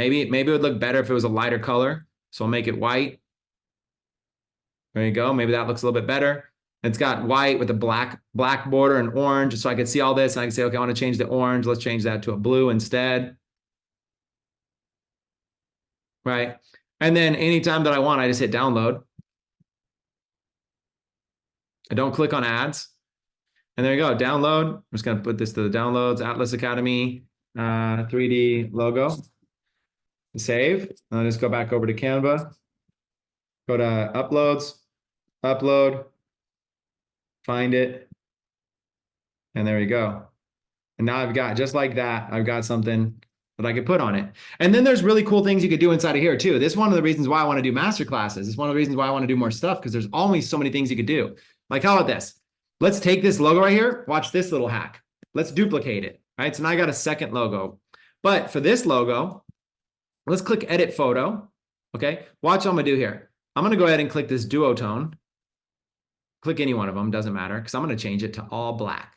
Maybe it would look better if it was a lighter color. So I'll make it white. There you go. Maybe that looks a little bit better. It's got white with a black border and orange. So I can see all this and I can say, okay, I want to change the orange. Let's change that to a blue instead. Right. And then anytime that I want, I just hit download. I don't click on ads. And there you go, download. I'm just gonna put this to the downloads, Atlas Academy 3D logo. Save. And I'll just go back over to Canva. Go to uploads, upload, find it. And there you go. And now I've got, just like that, I've got something that I could put on it. And then there's really cool things you could do inside of here too. This is one of the reasons why I want to do master classes. It's one of the reasons why I want to do more stuff, because there's always so many things you could do. Like, how about this? Let's take this logo right here. Watch this little hack. Let's duplicate it. Right. So now I got a second logo. But for this logo, let's click edit photo. Okay. Watch what I'm going to do here. I'm going to go ahead and click this duotone. Click any one of them. Doesn't matter, because I'm going to change it to all black.